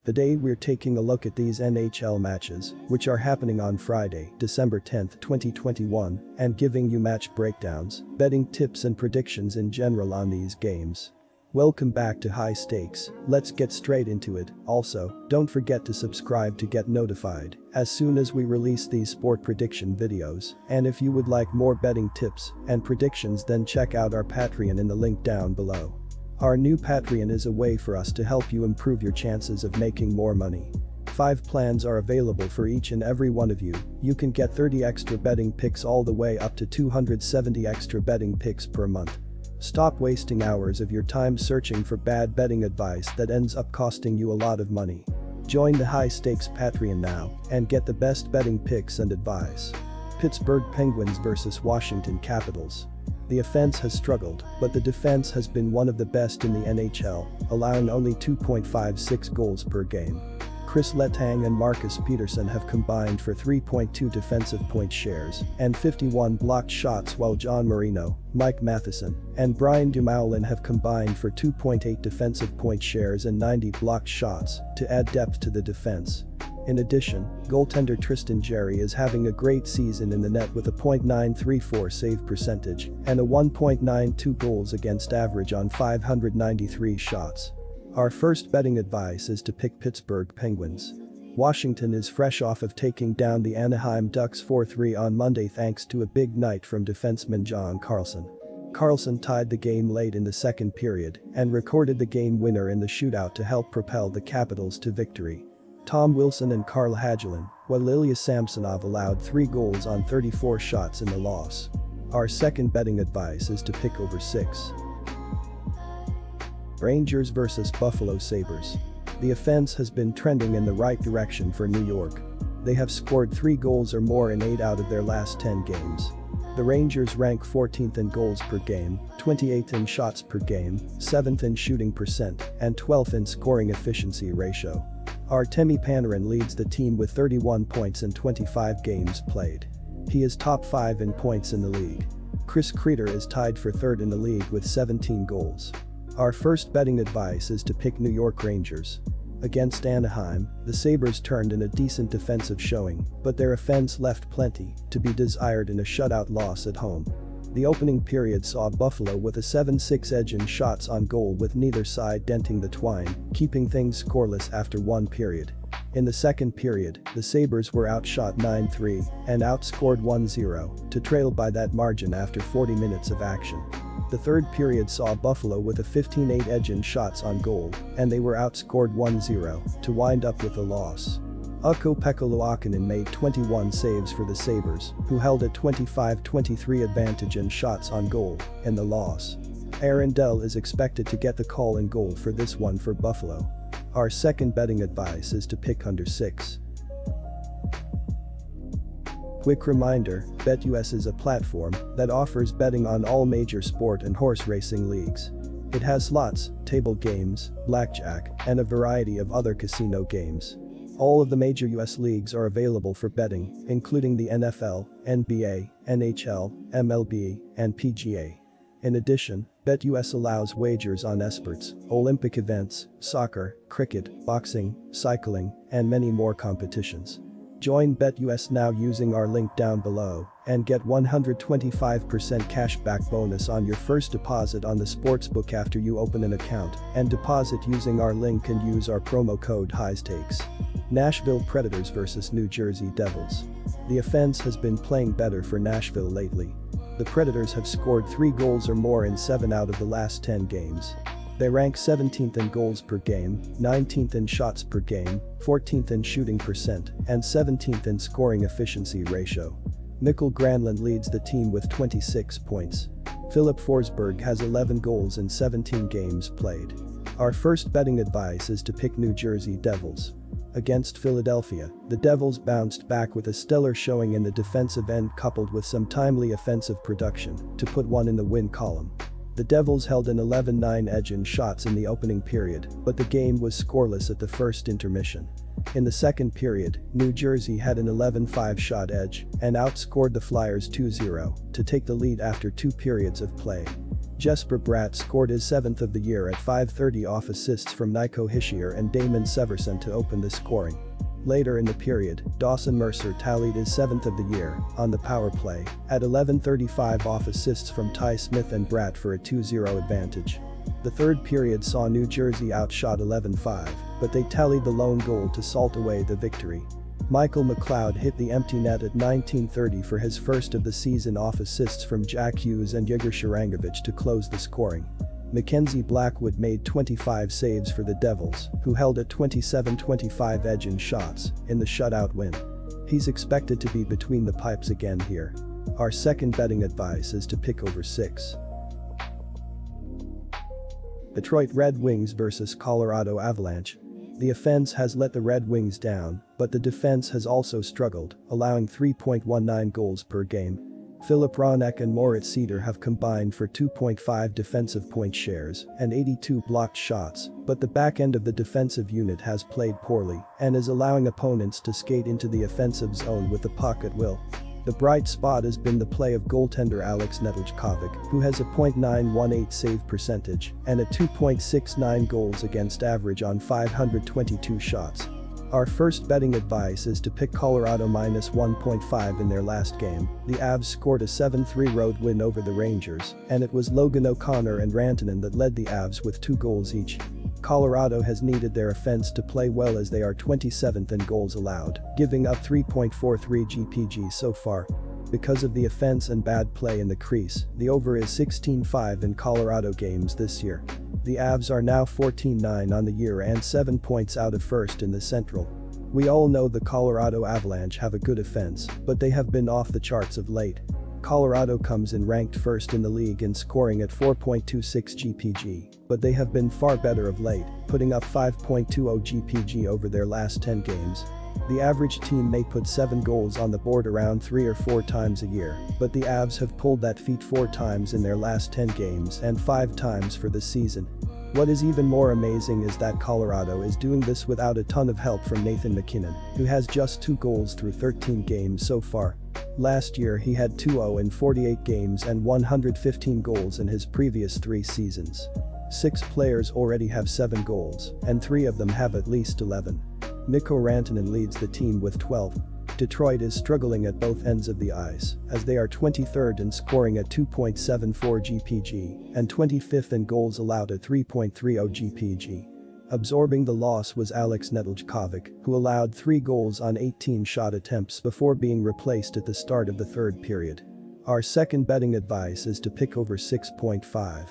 Today we're taking a look at these NHL matches, which are happening on Friday, December 10, 2021, and giving you match breakdowns, betting tips and predictions in general on these games. Welcome back to High Stakes, let's get straight into it. Also, don't forget to subscribe to get notified as soon as we release these sport prediction videos, and if you would like more betting tips and predictions, then check out our Patreon in the link down below. Our new Patreon is a way for us to help you improve your chances of making more money. 5 plans are available for each and every one of you. You can get 30 extra betting picks all the way up to 270 extra betting picks per month. Stop wasting hours of your time searching for bad betting advice that ends up costing you a lot of money. Join the High Stakes Patreon now and get the best betting picks and advice. Pittsburgh Penguins vs Washington Capitals. The offense has struggled, but the defense has been one of the best in the NHL, allowing only 2.56 goals per game. Chris Letang and Marcus Pettersson have combined for 3.2 defensive point shares and 51 blocked shots, while John Marino, Mike Matheson, and Brian Dumoulin have combined for 2.8 defensive point shares and 90 blocked shots to add depth to the defense. In addition, goaltender Tristan Jarry is having a great season in the net with a .934 save percentage and a 1.92 goals against average on 593 shots. Our first betting advice is to pick Pittsburgh Penguins. Washington is fresh off of taking down the Anaheim Ducks 4-3 on Monday thanks to a big night from defenseman John Carlson. Carlson tied the game late in the second period and recorded the game winner in the shootout to help propel the Capitals to victory. Tom Wilson and Carl Hagelin, while Ilya Samsonov allowed 3 goals on 34 shots in the loss. Our second betting advice is to pick over 6. Rangers vs Buffalo Sabres. The offense has been trending in the right direction for New York. They have scored 3 goals or more in 8 out of their last 10 games. The Rangers rank 14th in goals per game, 28th in shots per game, 7th in shooting percent, and 12th in scoring efficiency ratio. Artemi Panarin leads the team with 31 points in 25 games played. He is top 5 in points in the league. Chris Kreider is tied for 3rd in the league with 17 goals. Our first betting advice is to pick New York Rangers. Against Anaheim, the Sabres turned in a decent defensive showing, but their offense left plenty to be desired in a shutout loss at home. The opening period saw Buffalo with a 7-6 edge in shots on goal, with neither side denting the twine, keeping things scoreless after one period. In the second period, the Sabres were outshot 9-3 and outscored 1-0 to trail by that margin after 40 minutes of action. The third period saw Buffalo with a 15-8 edge in shots on goal, and they were outscored 1-0 to wind up with a loss. Ukko-Pekka Luukkonen made 21 saves for the Sabres, who held a 25-23 advantage in shots on goal in the loss. Aaron Dell is expected to get the call in goal for this one for Buffalo. Our second betting advice is to pick under 6. Quick reminder, BetUS is a platform that offers betting on all major sport and horse racing leagues. It has slots, table games, blackjack, and a variety of other casino games. All of the major US leagues are available for betting, including the NFL, NBA, NHL, MLB, and PGA. In addition, BetUS allows wagers on esports, Olympic events, soccer, cricket, boxing, cycling, and many more competitions. Join BetUS now using our link down below and get 125% cashback bonus on your first deposit on the sportsbook after you open an account and deposit using our link and use our promo code HIGHSTAKES. Nashville Predators vs New Jersey Devils. The offense has been playing better for Nashville lately. The Predators have scored 3 goals or more in 7 out of the last 10 games. They rank 17th in goals per game, 19th in shots per game, 14th in shooting percent, and 17th in scoring efficiency ratio. Mikael Granlund leads the team with 26 points. Filip Forsberg has 11 goals in 17 games played. Our first betting advice is to pick New Jersey Devils. Against Philadelphia, the Devils bounced back with a stellar showing in the defensive end coupled with some timely offensive production to put one in the win column. The Devils held an 11-9 edge in shots in the opening period, but the game was scoreless at the first intermission. In the second period, New Jersey had an 11-5 shot edge and outscored the Flyers 2-0 to take the lead after 2 periods of play. Jesper Bratt scored his 7th of the year at 5:30 off assists from Nico Hischier and Damon Severson to open the scoring. Later in the period, Dawson Mercer tallied his 7th of the year on the power play at 11:35 off assists from Ty Smith and Bratt for a 2-0 advantage. The third period saw New Jersey outshot 11-5, but they tallied the lone goal to salt away the victory. Michael McLeod hit the empty net at 19:30 for his first of the season off assists from Jack Hughes and Yegor Sharangovich to close the scoring. Mackenzie Blackwood made 25 saves for the Devils, who held a 27-25 edge in shots in the shutout win. He's expected to be between the pipes again here. Our second betting advice is to pick over 6. Detroit Red Wings vs Colorado Avalanche. The offense has let the Red Wings down, but the defense has also struggled, allowing 3.19 goals per game. Philip Hronek and Moritz Seider have combined for 2.5 defensive point shares and 82 blocked shots, but the back end of the defensive unit has played poorly and is allowing opponents to skate into the offensive zone with the puck at will. The bright spot has been the play of goaltender Alex Nedeljkovic, who has a .918 save percentage and a 2.69 goals against average on 522 shots. Our first betting advice is to pick Colorado -1.5 in their last game. The Avs scored a 7-3 road win over the Rangers, and it was Logan O'Connor and Rantanen that led the Avs with 2 goals each. Colorado has needed their offense to play well as they are 27th in goals allowed, giving up 3.43 GPG so far. Because of the offense and bad play in the crease, the over is 16-5 in Colorado games this year. The Avs are now 14-9 on the year and 7 points out of first in the Central. We all know the Colorado Avalanche have a good offense, but they have been off the charts of late. Colorado comes in ranked first in the league in scoring at 4.26 GPG, but they have been far better of late, putting up 5.20 GPG over their last 10 games. The average team may put 7 goals on the board around 3 or 4 times a year, but the Avs have pulled that feat 4 times in their last 10 games and 5 times for the season. What is even more amazing is that Colorado is doing this without a ton of help from Nathan MacKinnon, who has just 2 goals through 13 games so far. Last year he had 2-0 in 48 games and 115 goals in his previous 3 seasons. 6 players already have 7 goals, and 3 of them have at least 11. Mikko Rantanen leads the team with 12. Detroit is struggling at both ends of the ice, as they are 23rd in scoring at 2.74 GPG and 25th in goals allowed at 3.30 GPG. Absorbing the loss was Alex Nedeljkovic, who allowed 3 goals on 18 shot attempts before being replaced at the start of the third period. Our second betting advice is to pick over 6.5.